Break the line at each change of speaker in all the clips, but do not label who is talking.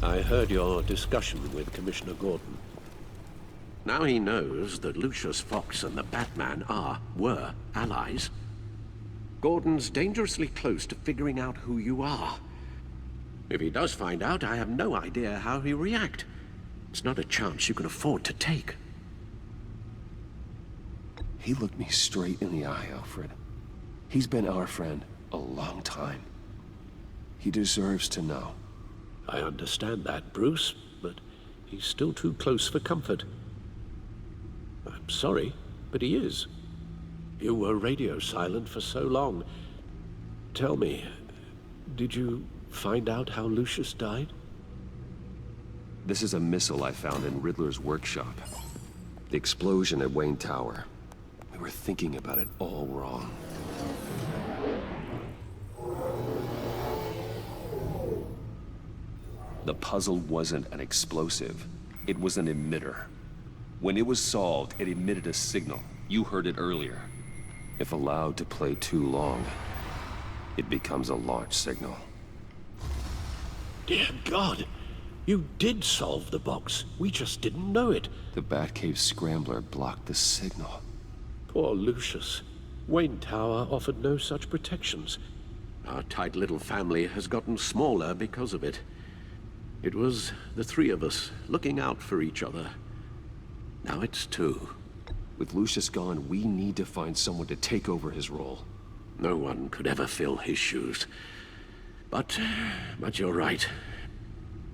I heard your discussion with Commissioner Gordon. Now he knows that Lucius Fox and the Batman were allies. Gordon's dangerously close to figuring out who you are. If he does find out, I have no idea how he'll react. It's not a chance you can afford to take.
He looked me straight in the eye, Alfred. He's been our friend a long time. He deserves to know.
I understand that, Bruce, but he's still too close for comfort. I'm sorry, but he is. You were radio silent for so long. Tell me, did you find out how Lucius died?
This is a missile I found in Riddler's workshop. The explosion at Wayne Tower. We were thinking about it all wrong. The puzzle wasn't an explosive. It was an emitter. When it was solved, it emitted a signal. You heard it earlier. If allowed to play too long, it becomes a launch signal.
Dear God! You did solve the box. We just didn't know it.
The Batcave Scrambler blocked the signal.
Poor Lucius. Wayne Tower offered no such protections. Our tight little family has gotten smaller because of it. It was the three of us looking out for each other. Now it's two.
With Lucius gone, we need to find someone to take over his role.
No one could ever fill his shoes. But you're right.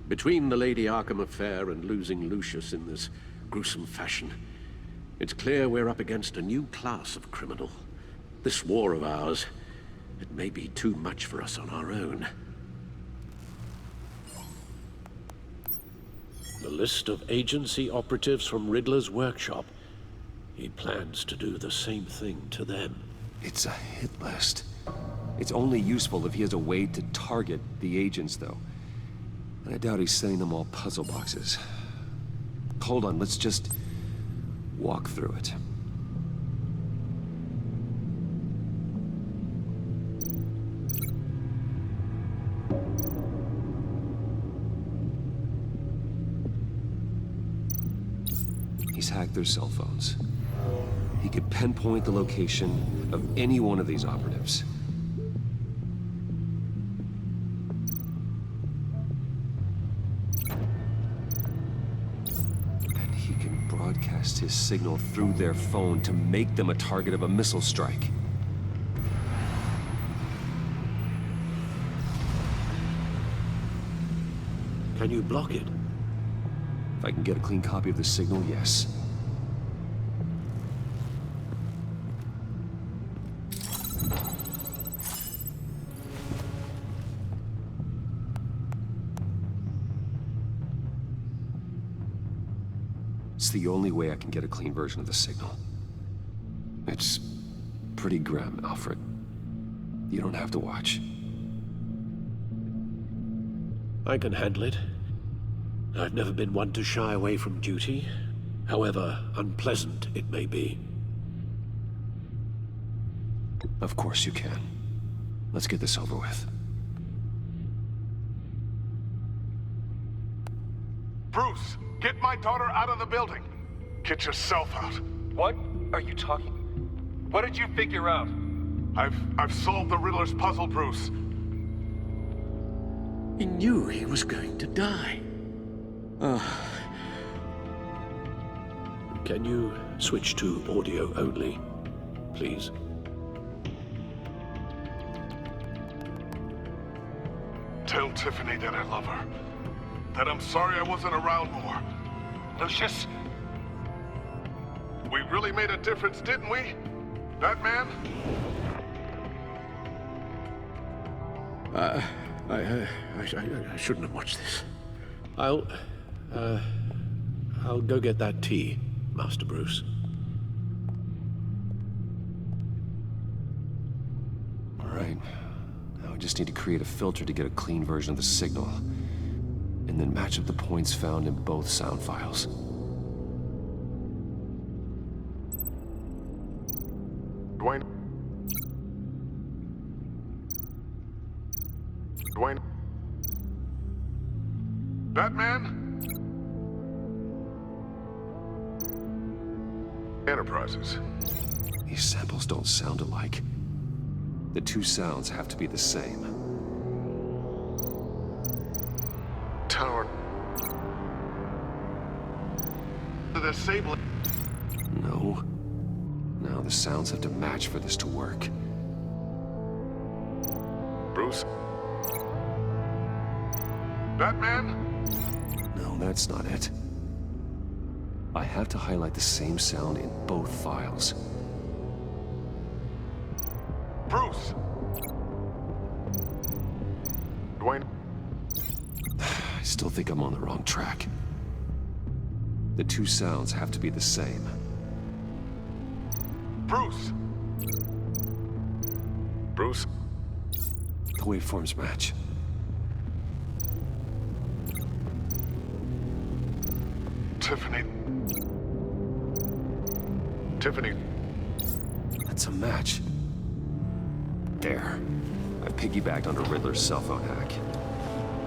Between the Lady Arkham affair and losing Lucius in this gruesome fashion, it's clear we're up against a new class of criminal. This war of ours, it may be too much for us on our own. The list of agency operatives from Riddler's workshop. He plans to do the same thing to them.
It's a hit list. It's only useful if he has a way to target the agents, though. And I doubt he's sending them all puzzle boxes. Hold on, let's just walk through it. He's hacked their cell phones. He could pinpoint the location of any one of these operatives. And he can broadcast his signal through their phone to make them a target of a missile strike.
Can you block it?
If I can get a clean copy of the signal, yes. It's the only way I can get a clean version of the signal. It's pretty grim, Alfred. You don't have to watch.
I can handle it. I've never been one to shy away from duty, however unpleasant it may be.
Of course you can. Let's get this over with.
Bruce, get my daughter out of the building. Get yourself out.
What are you talking? What did you figure out?
I've solved the Riddler's puzzle, Bruce.
He knew he was going to die. Can you switch to audio only, please?
Tell Tiffany that I love her. That I'm sorry I wasn't around more.
Lucius?
We really made a difference, didn't we? Batman?
I shouldn't have watched this. I'll go get that tea, Master Bruce.
All right. Now I just need to create a filter to get a clean version of the signal. And then match up the points found in both sound files.
Dwayne? Batman? Enterprises.
These samples don't sound alike. The two sounds have to be the same.
Tower. The Sable.
No. No, the sounds have to match for this to work.
Bruce? Batman?
No, that's not it. I have to highlight the same sound in both files.
Bruce! Dwayne?
I still think I'm on the wrong track. The two sounds have to be the same.
Bruce! Bruce?
The waveforms match.
Tiffany. Tiffany.
That's a match. There. I've piggybacked onto Riddler's cell phone hack.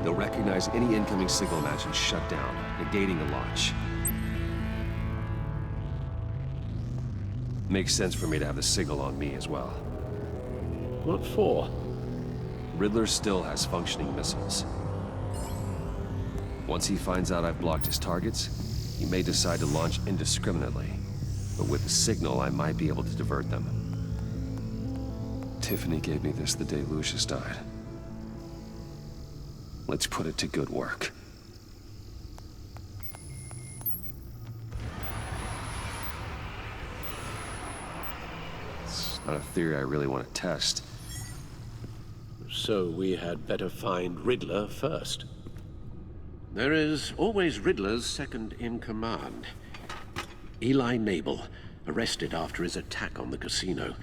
They'll recognize any incoming signal match and shut down, negating the launch. Makes sense for me to have the signal on me as well.
What for?
Riddler still has functioning missiles. Once he finds out I've blocked his targets, he may decide to launch indiscriminately. But with the signal, I might be able to divert them. Tiffany gave me this the day Lucius died. Let's put it to good work. It's not a theory I really want to test.
So we had better find Riddler first. There is always Riddler's second in command. Eli Nabel, arrested after his attack on the casino.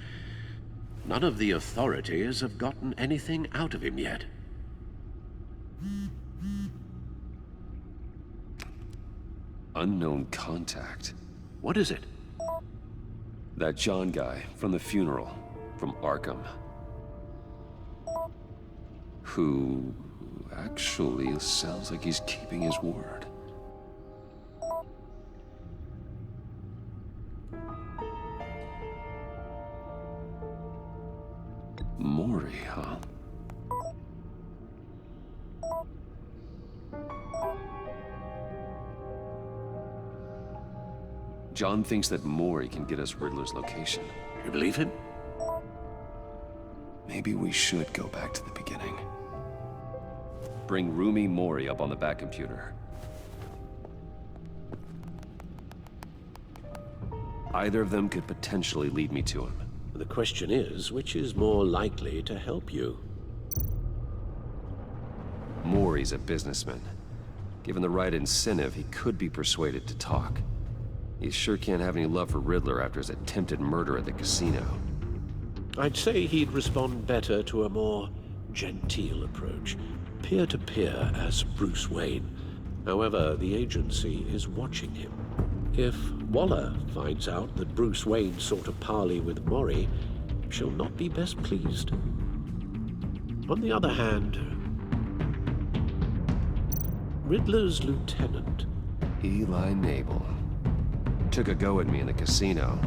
None of the authorities have gotten anything out of him yet.
Unknown contact.
What is it?
That John guy from the funeral, from Arkham. Who actually sounds like he's keeping his word. Mori, huh? John thinks that Mori can get us Riddler's location.
You believe him?
Maybe we should go back to the beginning. Bring Rumi Mori up on the back computer. Either of them could potentially lead me to him.
The question is, which is more likely to help you?
Mori's a businessman. Given the right incentive, he could be persuaded to talk. He sure can't have any love for Riddler after his attempted murder at the casino.
I'd say he'd respond better to a more genteel approach. Peer-to-peer as Bruce Wayne. However, the agency is watching him. If Waller finds out that Bruce Wayne sought a parley with Mori, she'll not be best pleased. On the other hand, Riddler's lieutenant,
Eli Nabel. Took a go at me in the casino.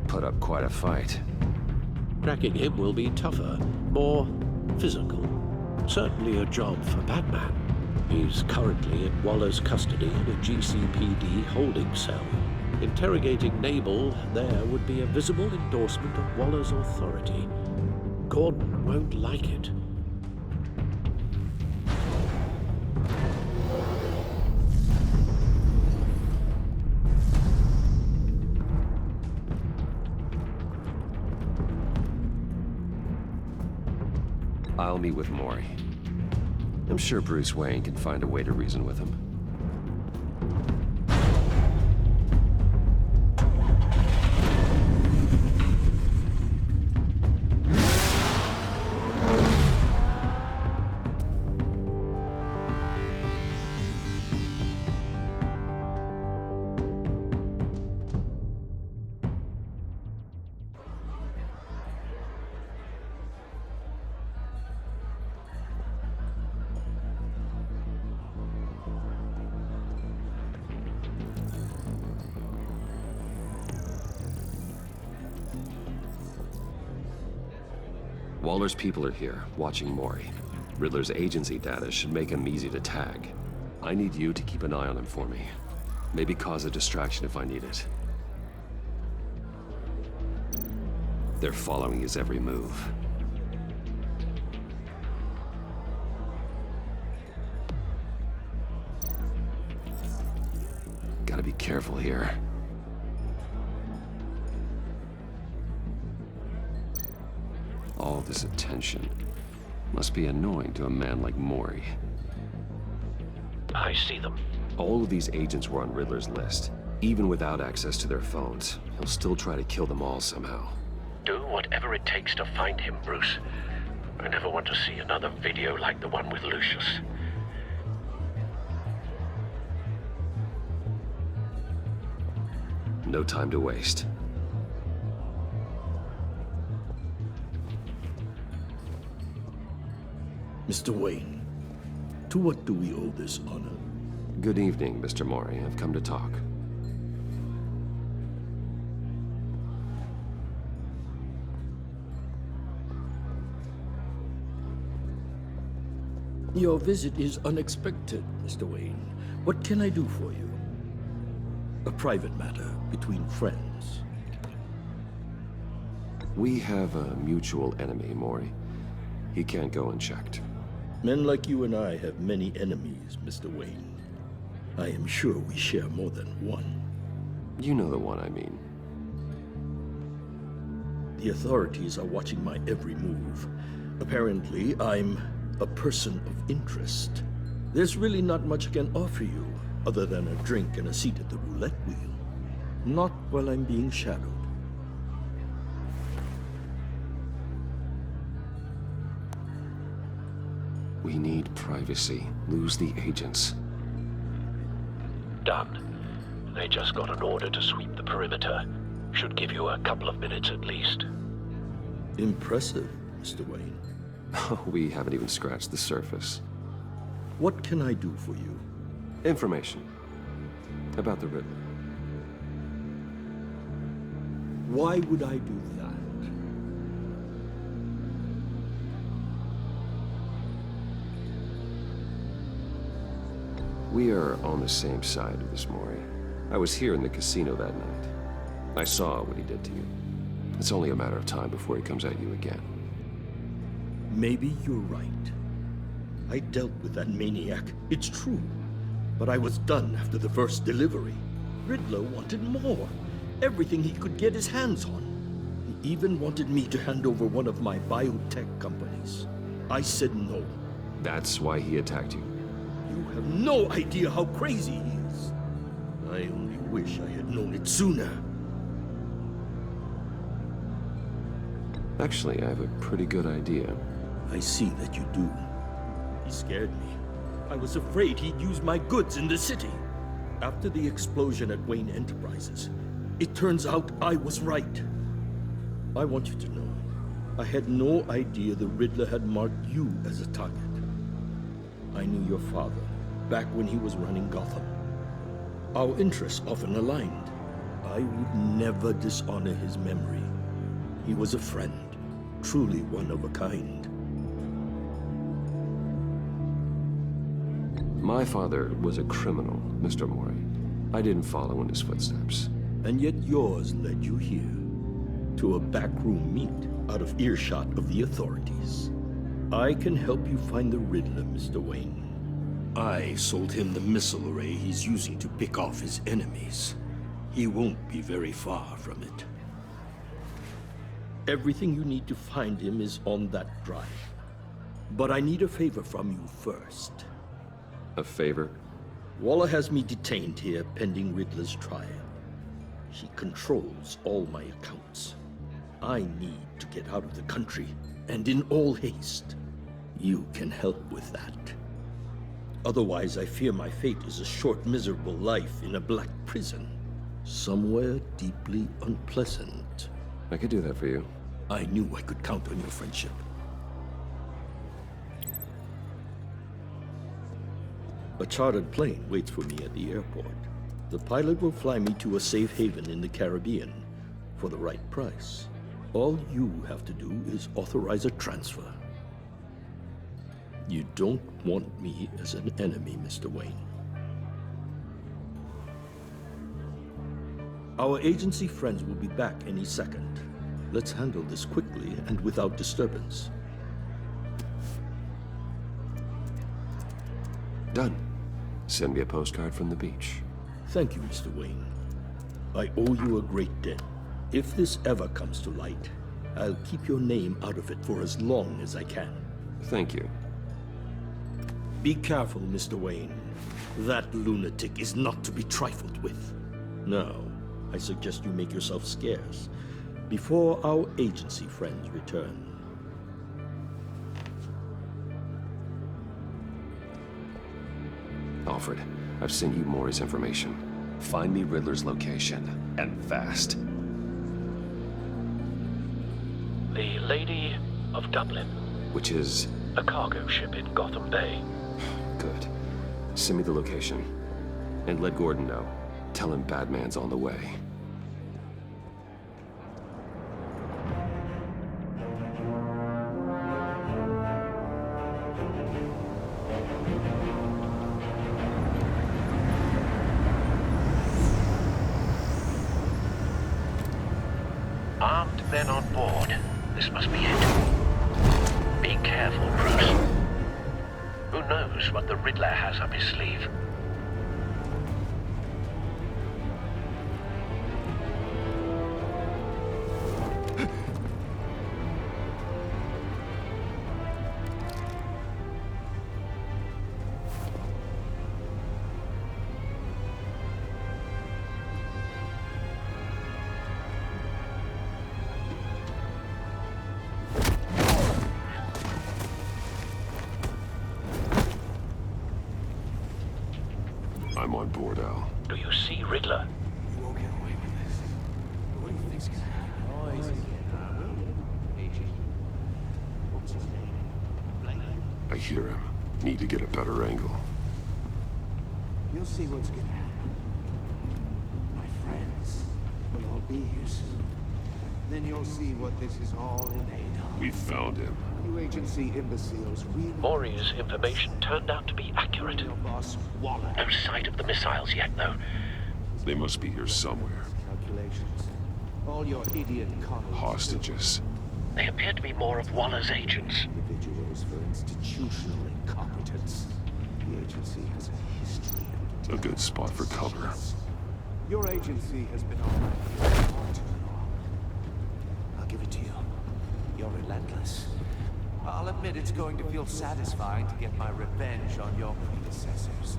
Put up quite a fight.
tracking him will be tougher, more physical. Certainly a job for Batman. He's currently in Waller's custody in a GCPD holding cell. Interrogating Nabel there would be a visible endorsement of Waller's authority. Gordon won't like it.
I'll meet with Mori. I'm sure Bruce Wayne can find a way to reason with him. Waller's people are here, watching Mori. Riddler's agency data should make him easy to tag. I need you to keep an eye on him for me. Maybe cause a distraction if I need it. They're following his every move. Gotta be careful here. All this attention must be annoying to a man like Mori.
I see them.
All of these agents were on Riddler's list. Even without access to their phones, he'll still try to kill them all somehow.
Do whatever it takes to find him, Bruce. I never want to see another video like the one with Lucius.
No time to waste.
Mr. Wayne, to what do we owe this honor?
Good evening, Mr. Mori. I've come to talk.
Your visit is unexpected, Mr. Wayne. What can I do for you? A private matter between friends.
We have a mutual enemy, Mori. He can't go unchecked.
Men like you and I have many enemies, Mr. Wayne. I am sure we share more than one.
You know the one I mean.
The authorities are watching my every move. Apparently, I'm a person of interest. There's really not much I can offer you, other than a drink and a seat at the roulette wheel. Not while I'm being shadowed.
We need privacy. Lose the agents.
Done. They just got an order to sweep the perimeter. Should give you a couple of minutes at least.
Impressive, Mr. Wayne.
We haven't even scratched the surface.
What can I do for you?
Information. About the Riddler.
Why would I do that?
We are on the same side of this, Mori. I was here in the casino that night. I saw what he did to you. It's only a matter of time before he comes at you again.
Maybe you're right. I dealt with that maniac, it's true. But I was done after the first delivery. Riddler wanted more. Everything he could get his hands on. He even wanted me to hand over one of my biotech companies. I said no.
That's why he attacked you.
You have no idea how crazy he is. I only wish I had known it sooner.
Actually, I have a pretty good idea.
I see that you do. He scared me. I was afraid he'd use my goods in the city. After the explosion at Wayne Enterprises, it turns out I was right. I want you to know, I had no idea the Riddler had marked you as a target. I knew your father back when he was running Gotham. Our interests often aligned. I would never dishonor his memory. He was a friend, truly one of a kind.
My father was a criminal, Mr. Mori. I didn't follow in his footsteps.
And yet yours led you here, to a backroom meet out of earshot of the authorities. I can help you find the Riddler, Mr. Wayne. I sold him the missile array he's using to pick off his enemies. He won't be very far from it. Everything you need to find him is on that drive. But I need a favor from you first.
A favor?
Waller has me detained here pending Riddler's trial. He controls all my accounts. I need to get out of the country, and in all haste. You can help with that. Otherwise, I fear my fate is a short, miserable life in a black prison. Somewhere deeply unpleasant.
I could do that for you.
I knew I could count on your friendship. A chartered plane waits for me at the airport. The pilot will fly me to a safe haven in the Caribbean for the right price. All you have to do is authorize a transfer. You don't want me as an enemy, Mr. Wayne. Our agency friends will be back any second. Let's handle this quickly and without disturbance.
Done. Send me a postcard from the beach.
Thank you, Mr. Wayne. I owe you a great debt. If this ever comes to light, I'll keep your name out of it for as long as I can.
Thank you.
Be careful, Mr. Wayne. That lunatic is not to be trifled with. Now, I suggest you make yourself scarce before our agency friends return.
Alfred, I've sent you Maury's information. Find me Riddler's location, and fast.
The Lady of Dublin.
Which is...
A cargo ship in Gotham Bay.
Good. Send me the location. And let Gordon know. Tell him Batman's on the way.
Armed men on board. This must be it. Be careful, Bruce. Who knows what the Riddler has up his sleeve?
I'm on board, Al.
Do you see Riddler?
You won't get away with this. What do you think's gonna happen? Oh, easy. What's his name? Blake?
I hear him. Need to get a better angle.
You'll see what's gonna happen. My friends will all be here soon. Then you'll see what this is all in aid of.
We found him.
You agency imbeciles really...
Maury's information turned out to be accurate.
Your boss, Waller.
No sight of the missiles yet, though.
They must be here somewhere.
Calculations. All your idiot colleagues...
Hostages.
They appear to be more of Waller's agents.
Individuals for institutional incompetence. The agency has a history of...
A good spot for cover.
Your agency has been on my heels far too long. I'll give it to you. You're relentless. I'll admit it's going to feel satisfying to get my revenge on your predecessors.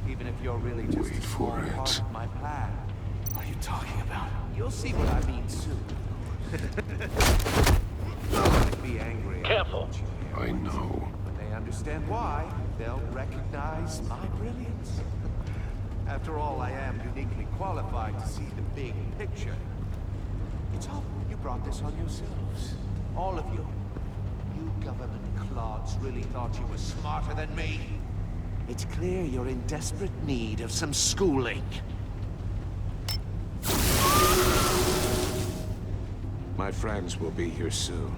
Even if you're really just
Wait
a small
for it.
part of my plan. What are you talking about? You'll see what I mean soon. Be angry.
Careful.
I know.
When they understand why, they'll recognize my brilliance. After all, I am uniquely qualified to see the big picture. It's all you brought this on yourselves. All of you. You government clods really thought you were smarter than me. It's clear you're in desperate need of some schooling. My friends will be here soon.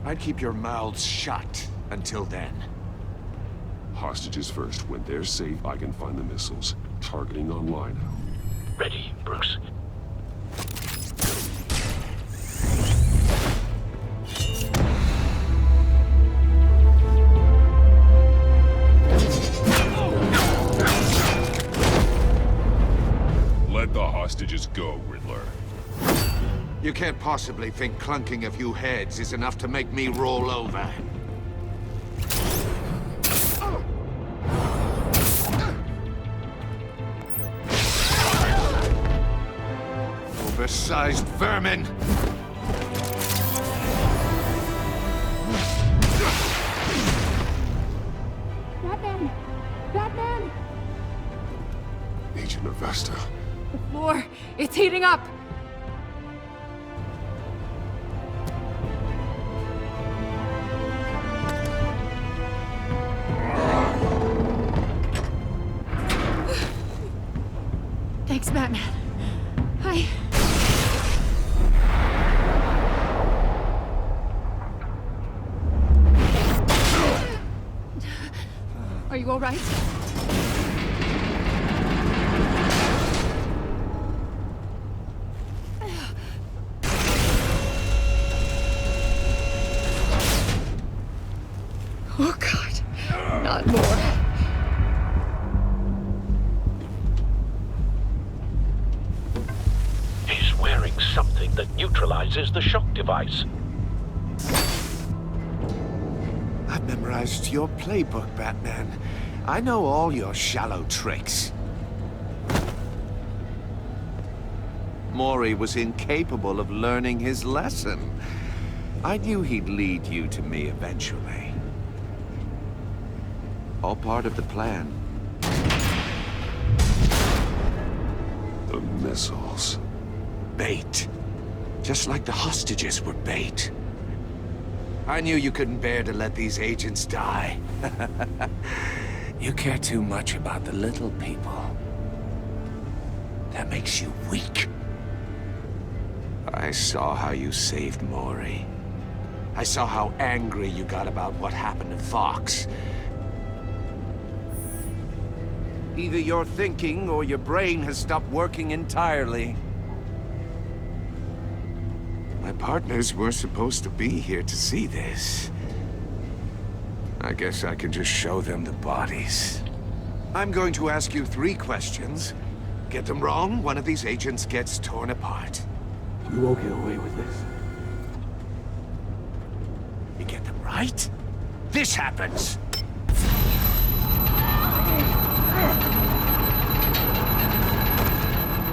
I'd keep your mouths shut until then.
Hostages first. When they're safe, I can find the missiles. Targeting online.
Ready, Bruce.
Let the hostages go, Riddler.
You can't possibly think clunking a few heads is enough to make me roll over. Oversized vermin!
Batman! Batman!
Agent Avesta.
The floor, it's heating up! Thanks, Batman. Are you all right? Oh, God. Not more.
He's wearing something that neutralizes the shock device.
I've memorized your playbook, Batman. I know all your shallow tricks. Mori was incapable of learning his lesson. I knew he'd lead you to me eventually. All part of the plan.
The missiles.
Bait. Just like the hostages were bait. I knew you couldn't bear to let these agents die. You care too much about the little people. That makes you weak. I saw how you saved Mori. I saw how angry you got about what happened to Fox. Either your thinking or your brain has stopped working entirely. My partners were supposed to be here to see this. I guess I can just show them the bodies. I'm going to ask you 3 questions. Get them wrong, one of these agents gets torn apart.
You won't get away with this.
You get them right, this happens.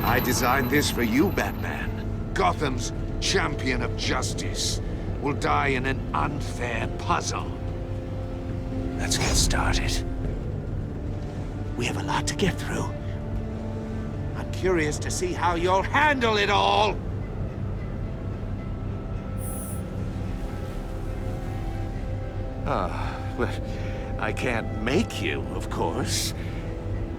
I designed this for you, Batman. Gotham's champion of justice will die in an unfair puzzle. Let's get started. We have a lot to get through. I'm curious to see how you'll handle it all. Well, I can't make you, of course.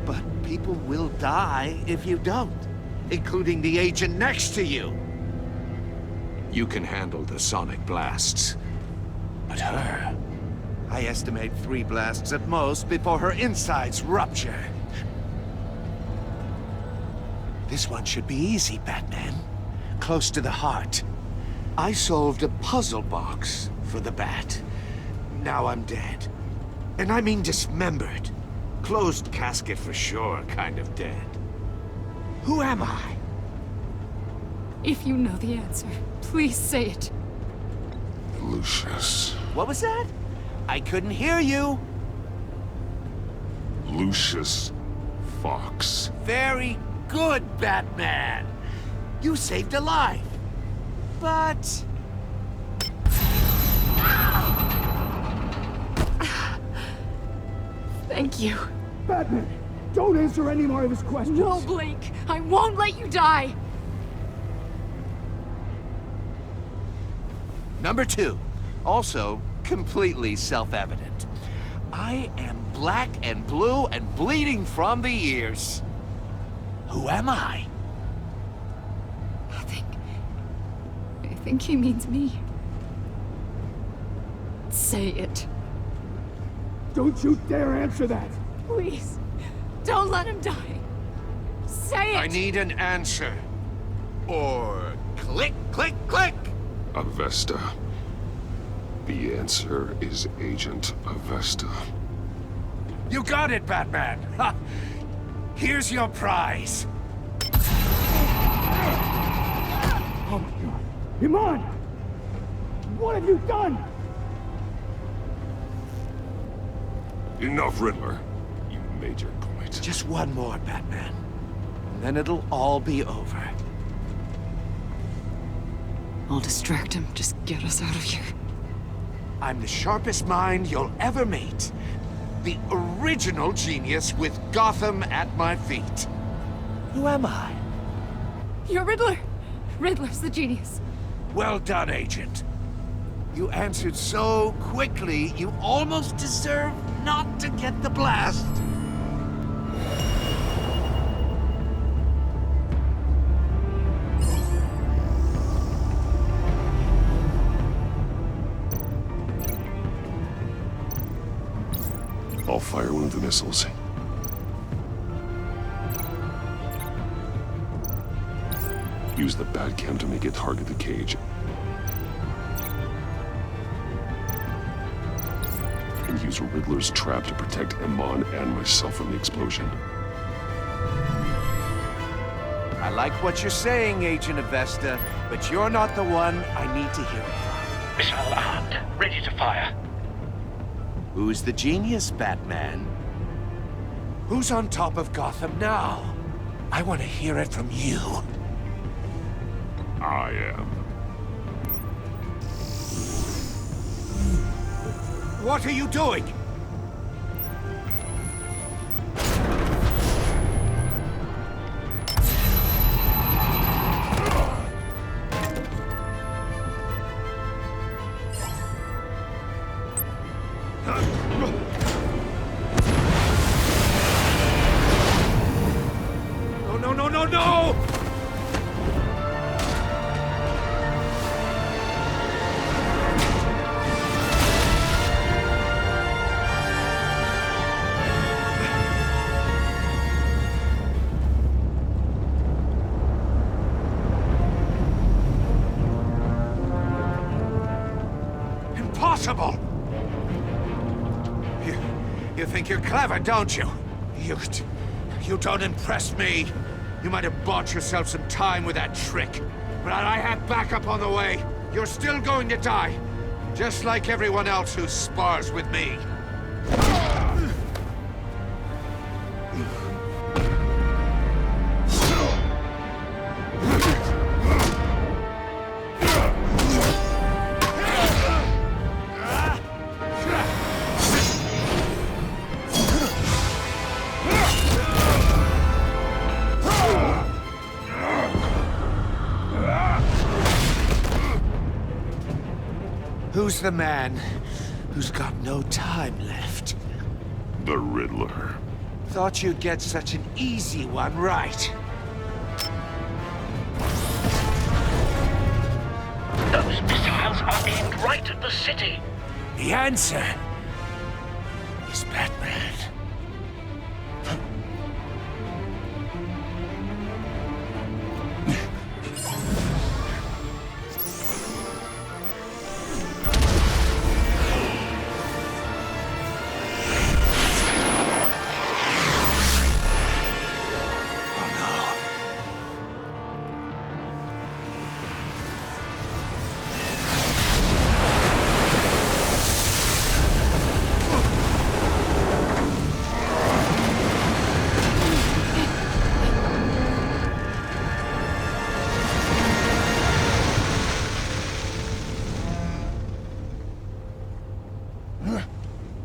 But people will die if you don't, including the agent next to you. You can handle the sonic blasts. But her... I estimate 3 blasts at most before her insides rupture. This one should be easy, Batman. Close to the heart. I solved a puzzle box for the Bat. Now I'm dead. And I mean dismembered. Closed casket for sure, kind of dead. Who am I?
If you know the answer, please say it.
Lucius.
What was that? I couldn't hear you.
Lucius Fox.
Very good, Batman. You saved a life. But...
Thank you.
Batman, don't answer any more of his questions.
No, Blake. I won't let you die.
Number 2. Also, completely self-evident. I am black and blue and bleeding from the ears. Who am I?
I think he means me. Say it.
Don't you dare answer that!
Please. Don't let him die. Say it!
I need an answer. Or click, click, click!
Avesta. The answer is Agent Avesta.
You got it, Batman! Ha. Here's your prize.
Oh my god. Iman! What have you done?
Enough, Riddler. You made your point.
Just one more, Batman. And then it'll all be over.
I'll distract him. Just get us out of here.
I'm the sharpest mind you'll ever meet. The original genius with Gotham at my feet. Who am I?
You're Riddler. Riddler's the genius.
Well done, Agent. You answered so quickly, you almost deserve not to get the blast.
I'll fire one of the
missiles. Use the Batcam to make it target the cage. And use Riddler's trap to protect Iman and myself from the explosion.
I like what you're saying, Agent Avesta, but you're not the one I need to hear it from.
Missile armed, ready to fire.
Who's the genius, Batman? Who's on top of Gotham now? I want to hear it from you.
I am.
What are you doing? No! Impossible! You think you're clever, don't you? You don't impress me. You might have bought yourself some time with that trick, but I have backup on the way. You're still going to die, just like everyone else who spars with me. Who's the man who's got no time left?
The Riddler.
Thought you'd get such an easy one right.
Those missiles are aimed right at the city.
The answer is Batman.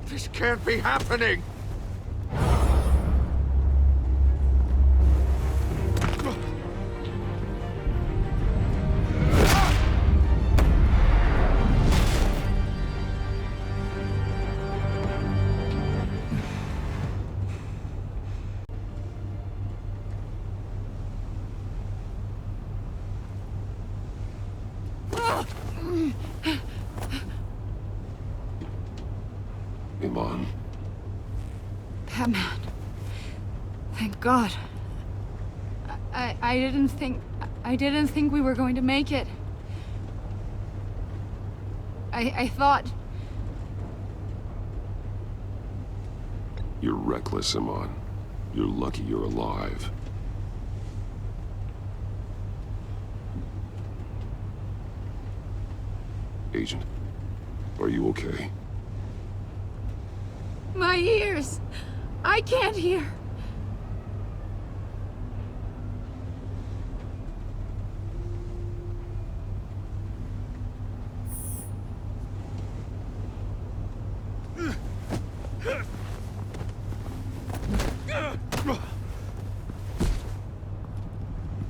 This can't be happening!
Iman.
Batman. Thank God. I didn't think we were going to make it. I thought...
You're reckless, Iman. You're lucky you're alive. Agent, are you okay?
My ears! I can't hear!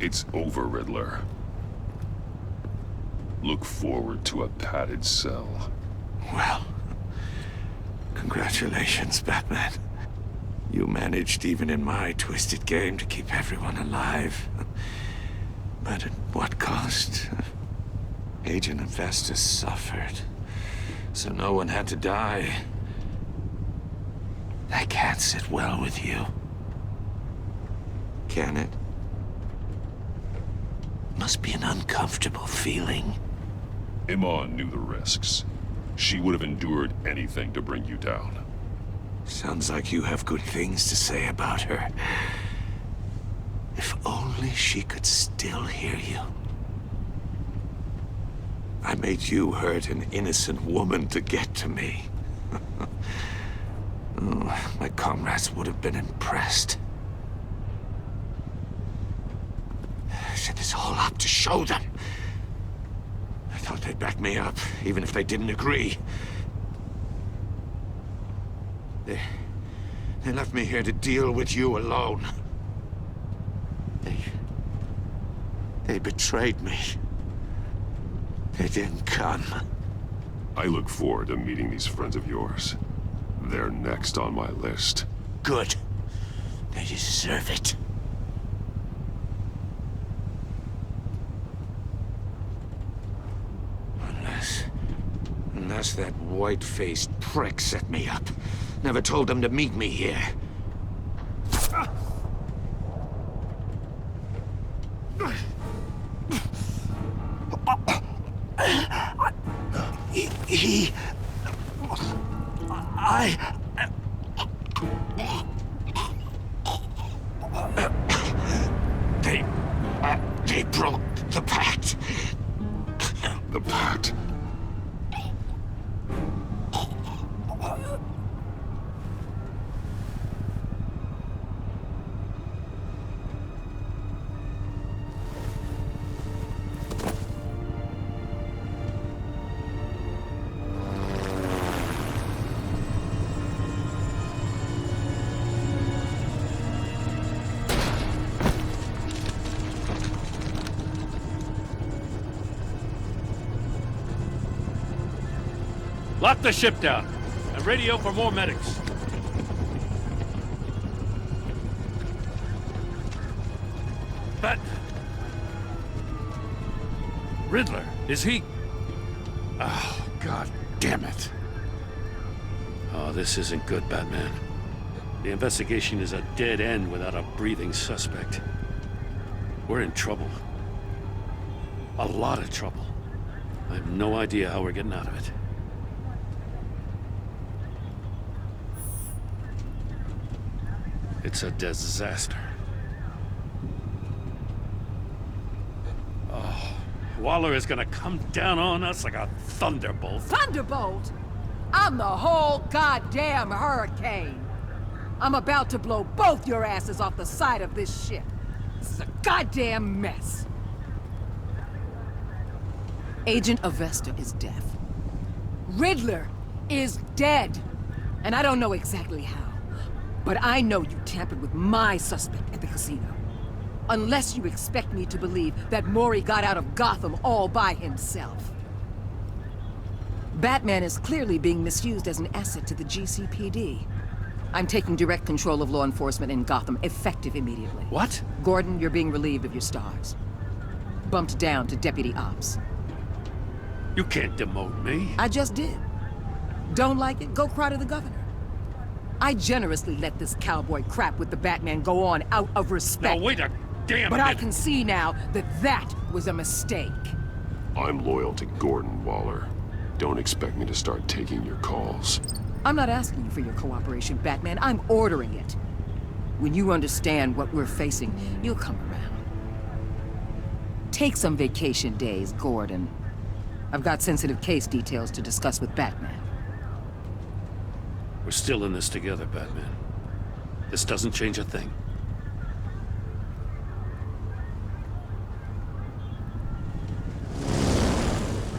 It's over, Riddler. Look forward to a padded cell.
Well, congratulations, Batman. You managed, even in my twisted game, to keep everyone alive. But at what cost? Agent Avestus suffered, so no one had to die. That can't sit well with you. Can it? Must be an uncomfortable feeling.
Iman knew the risks. She would have endured anything to bring you down.
Sounds like you have good things to say about her. If only she could still hear you. I made you hurt an innocent woman to get to me. Oh, my comrades would have been impressed. I set this all up to show them. I thought they'd back me up, even if they didn't agree. They left me here to deal with you alone. They betrayed me. They didn't come.
I look forward to meeting these friends of yours. They're next on my list.
Good. They deserve it. Unless that white-faced prick set me up. Never told them to meet me here. They broke the pact.
The pact?
Lock the ship down, and radio for more medics. But... Riddler, is he... Oh, God damn it. Oh, this isn't good, Batman. The investigation is a dead end without a breathing suspect. We're in trouble. A lot of trouble. I have no idea how we're getting out of it. It's a disaster. Oh, Waller is gonna come down on us like a thunderbolt.
Thunderbolt? I'm the whole goddamn hurricane. I'm about to blow both your asses off the side of this ship. This is a goddamn mess. Agent Avesta is deaf. Riddler is dead. And I don't know exactly how. But I know you tampered with my suspect at the casino. Unless you expect me to believe that Mori got out of Gotham all by himself. Batman is clearly being misused as an asset to the GCPD. I'm taking direct control of law enforcement in Gotham, effective immediately.
What?
Gordon, you're being relieved of your stars. Bumped down to Deputy Ops.
You can't demote me.
I just did. Don't like it? Go cry to the governor. I generously let this cowboy crap with the Batman go on out of respect.
Now wait a damn
But
minute.
I can see now that that was a mistake.
I'm loyal to Gordon Waller. Don't expect me to start taking your calls.
I'm not asking you for your cooperation, Batman. I'm ordering it. When you understand what we're facing, you'll come around. Take some vacation days, Gordon. I've got sensitive case details to discuss with Batman.
We're still in this together, Batman. This doesn't change a thing.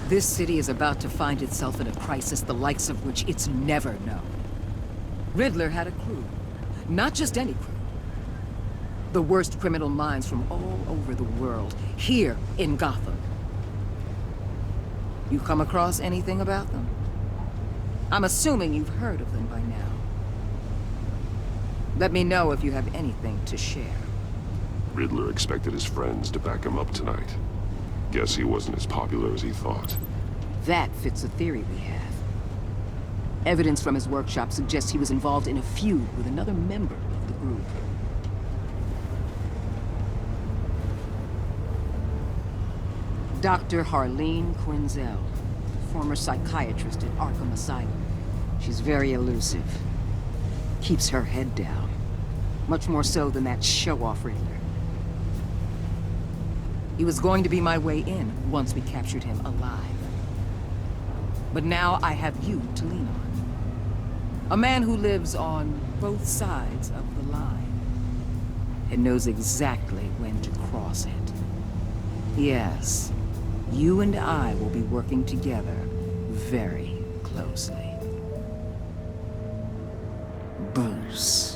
This city is about to find itself in a crisis the likes of which it's never known. Riddler had a crew. Not just any crew. The worst criminal minds from all over the world, here in Gotham. You come across anything about them? I'm assuming you've heard of them by now. Let me know if you have anything to share.
Riddler expected his friends to back him up tonight. Guess he wasn't as popular as he thought.
That fits a theory we have. Evidence from his workshop suggests he was involved in a feud with another member of the group. Dr. Harleen Quinzel, former psychiatrist at Arkham Asylum. She's very elusive. Keeps her head down. Much more so than that show-off Riddler. He was going to be my way in once we captured him alive. But now I have you to lean on. A man who lives on both sides of the line. And knows exactly when to cross it. Yes, you and I will be working together very closely. Bruce.